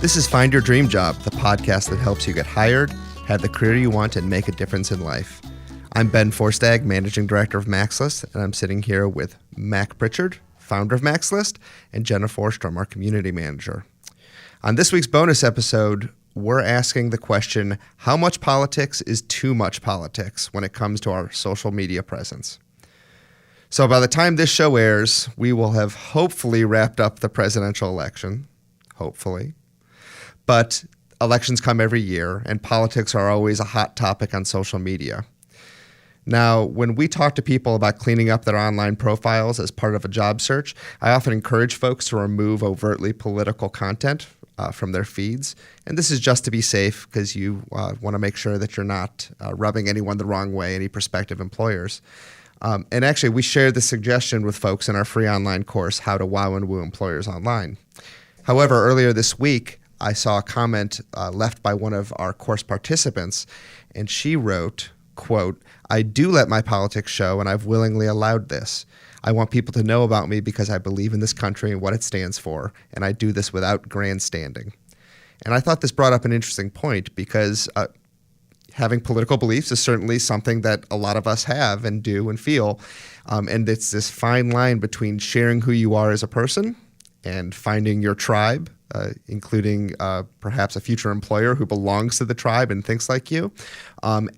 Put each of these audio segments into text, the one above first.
This is Find Your Dream Job, the podcast that helps you get hired, have the career you want, and make a difference in life. I'm Ben Forstag, Managing Director of MaxList, and I'm sitting here with Mac Pritchard, founder of MaxList, and Jenna Forstrom, our community manager. On this week's bonus episode, we're asking the question, how much politics is too much politics when it comes to our social media presence? So by the time this show airs, we will have hopefully wrapped up the presidential election, hopefully. But elections come every year, and politics are always a hot topic on social media. Now, when we talk to people about cleaning up their online profiles as part of a job search, I often encourage folks to remove overtly political content from their feeds. And this is just to be safe because you want to make sure that you're not rubbing anyone the wrong way, any prospective employers. And actually, we shared this suggestion with folks in our free online course, How to Wow and Woo Employers Online. However, earlier this week, I saw a comment left by one of our course participants, and she wrote, quote, "I do let my politics show, and I've willingly allowed this. I want people to know about me because I believe in this country and what it stands for, and I do this without grandstanding." And I thought this brought up an interesting point because having political beliefs is certainly something that a lot of us have and do and feel, and it's this fine line between sharing who you are as a person and finding your tribe, including perhaps a future employer who belongs to the tribe and thinks like you,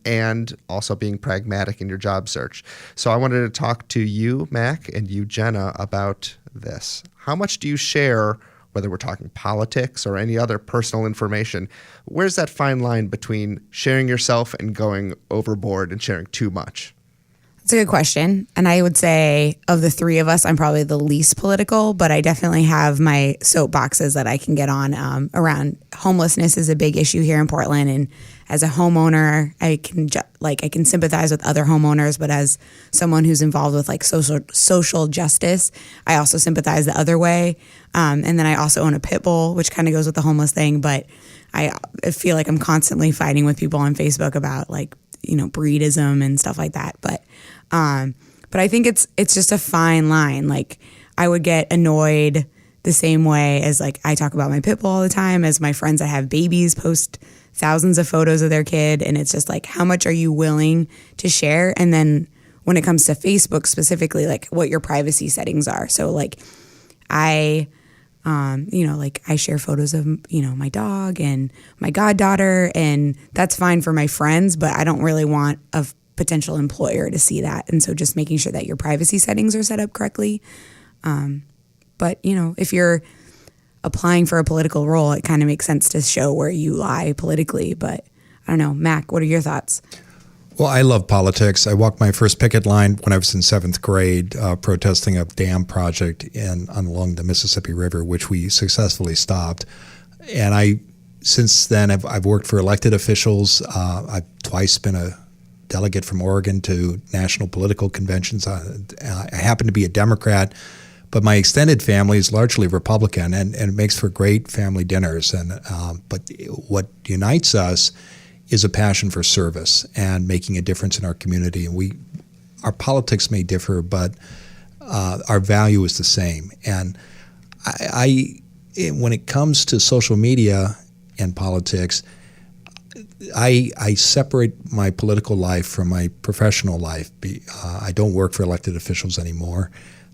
and also being pragmatic in your job search. So I wanted to talk to you, Mac, and you, Jenna, about this. How much do you share, whether we're talking politics or any other personal information? Where's that fine line between sharing yourself and going overboard and sharing too much? It's a good question. And I would say of the three of us, I'm probably the least political, but I definitely have my soapboxes that I can get on around homelessness is a big issue here in Portland. And as a homeowner, I can sympathize with other homeowners, but as someone who's involved with like social justice, I also sympathize the other way. And then I also own a pit bull, which kind of goes with the homeless thing. But I feel like I'm constantly fighting with people on Facebook about breedism and stuff like that. But I think it's just a fine line. Like I would get annoyed the same way as like I talk about my pit bull all the time, as my friends that have babies post thousands of photos of their kid. And it's just like, how much are you willing to share? And then when it comes to Facebook specifically, like what your privacy settings are. So like I share photos of, my dog and my goddaughter, and that's fine for my friends, but I don't really want a potential employer to see that. And so just making sure that your privacy settings are set up correctly. But if you're applying for a political role, it kind of makes sense to show where you lie politically. But I don't know, Mac, what are your thoughts? Well, I love politics. I walked my first picket line when I was in 7th grade, protesting a dam project along the Mississippi River, which we successfully stopped. And since then, I've worked for elected officials. I've twice been a delegate from Oregon to national political conventions. I happen to be a Democrat, but my extended family is largely Republican, and it makes for great family dinners. But what unites us is a passion for service and making a difference in our community. And our politics may differ, but our value is the same. And when it comes to social media and politics, I separate my political life from my professional life. I don't work for elected officials anymore.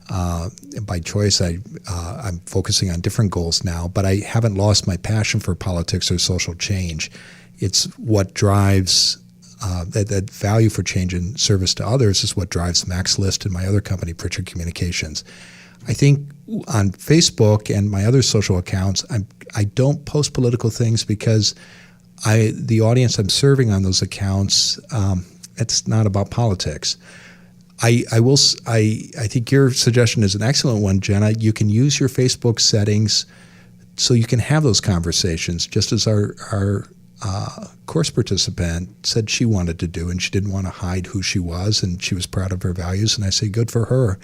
By choice, I'm focusing on different goals now, but I haven't lost my passion for politics or social change. It's what drives that value for change and service to others is what drives MaxList and my other company, Pritchard Communications. I think on Facebook and my other social accounts, I don't post political things because the audience I'm serving on those accounts, it's not about politics. I think your suggestion is an excellent one, Jenna. You can use your Facebook settings so you can have those conversations, just as our course participant said she wanted to do, and she didn't want to hide who she was, and she was proud of her values, and I say good for her.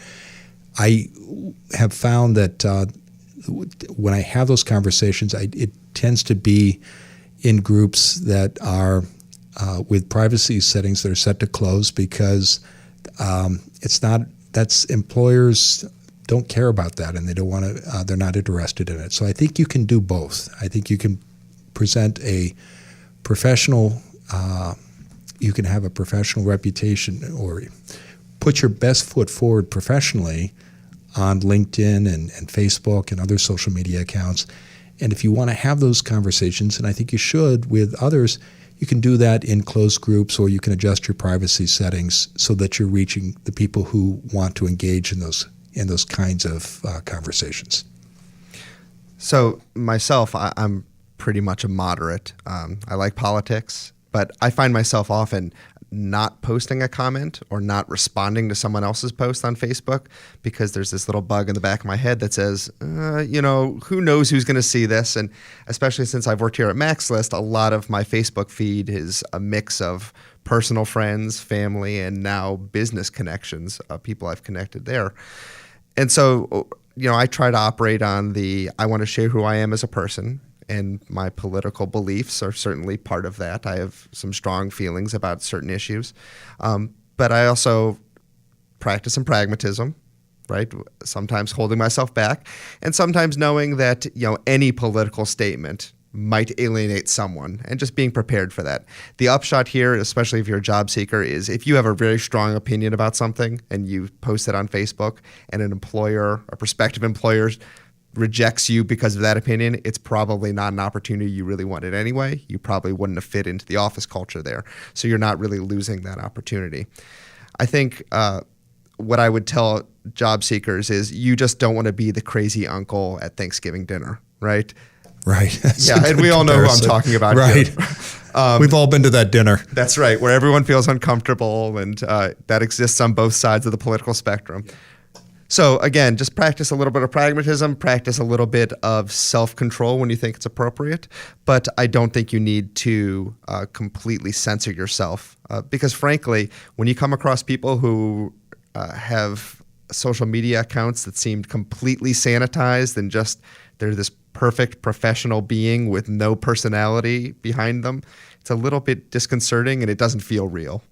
I have found that when I have those conversations, it tends to be in groups that are with privacy settings that are set to close because that's employers don't care about that and they don't want to. They're not interested in it. So I think you can do both. I think you can present a professional. You can have a professional reputation or put your best foot forward professionally on LinkedIn and Facebook and other social media accounts. And if you want to have those conversations, and I think you should with others, you can do that in closed groups, or you can adjust your privacy settings so that you're reaching the people who want to engage in those kinds of conversations. So myself, I'm pretty much a moderate. I like politics, but I find myself often not posting a comment or not responding to someone else's post on Facebook because there's this little bug in the back of my head that says, who knows who's going to see this? And especially since I've worked here at MaxList, a lot of my Facebook feed is a mix of personal friends, family, and now business connections, people I've connected there. And so, I try to operate on I want to share who I am as a person. And my political beliefs are certainly part of that. I have some strong feelings about certain issues. But I also practice some pragmatism, right? Sometimes holding myself back and sometimes knowing that, any political statement might alienate someone and just being prepared for that. The upshot here, especially if you're a job seeker, is if you have a very strong opinion about something and you post it on Facebook and an employer, a prospective employer, rejects you because of that opinion, it's probably not an opportunity you really wanted anyway. You probably wouldn't have fit into the office culture there. So you're not really losing that opportunity. I think what I would tell job seekers is you just don't want to be the crazy uncle at Thanksgiving dinner, right? Right. Yeah, and we all know who I'm talking about. Right. Here. We've all been to that dinner. That's right, where everyone feels uncomfortable, and that exists on both sides of the political spectrum. So again, just practice a little bit of pragmatism, practice a little bit of self-control when you think it's appropriate, but I don't think you need to completely censor yourself because frankly, when you come across people who have social media accounts that seem completely sanitized and just they're this perfect professional being with no personality behind them, it's a little bit disconcerting and it doesn't feel real.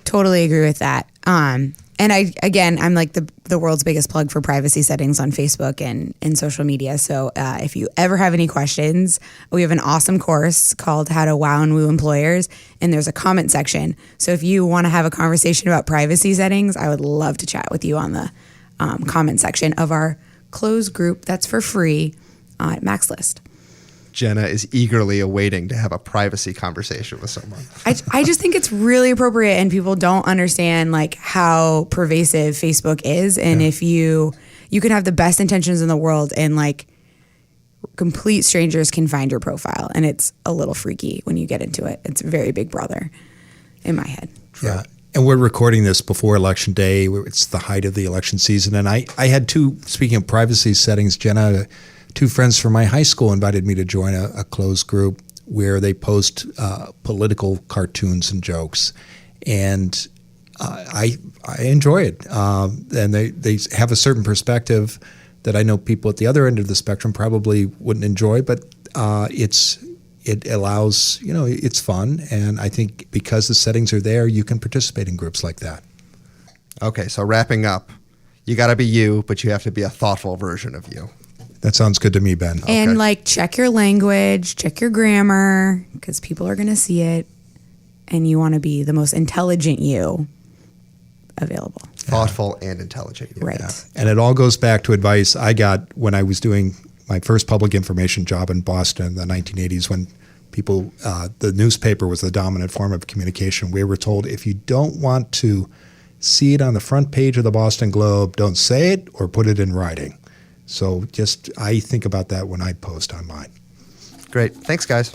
Totally agree with that. And I'm like the world's biggest plug for privacy settings on Facebook and social media. So if you ever have any questions, we have an awesome course called How to Wow and Woo Employers, and there's a comment section. So if you want to have a conversation about privacy settings, I would love to chat with you on the comment section of our closed group that's for free at MaxList. Jenna is eagerly awaiting to have a privacy conversation with someone. I just think it's really appropriate, and people don't understand like how pervasive Facebook is. And if you can have the best intentions in the world and like complete strangers can find your profile, and it's a little freaky when you get into it. It's very Big Brother in my head. Yeah. And we're recording this before Election Day. It's the height of the election season. And I had speaking of privacy settings, Jenna, two friends from my high school invited me to join a closed group where they post political cartoons and jokes, and I enjoy it. And they have a certain perspective that I know people at the other end of the spectrum probably wouldn't enjoy, but it allows, it's fun, and I think because the settings are there, you can participate in groups like that. Okay, so wrapping up, you got to be you, but you have to be a thoughtful version of you. That sounds good to me, Ben. And check your language, check your grammar, because people are going to see it, and you want to be the most intelligent you available. Thoughtful and intelligent you. Right. Yeah. And it all goes back to advice I got when I was doing my first public information job in Boston in the 1980s when people, the newspaper was the dominant form of communication. We were told if you don't want to see it on the front page of the Boston Globe, don't say it or put it in writing. So I think about that when I post on mine. Great. Thanks, guys.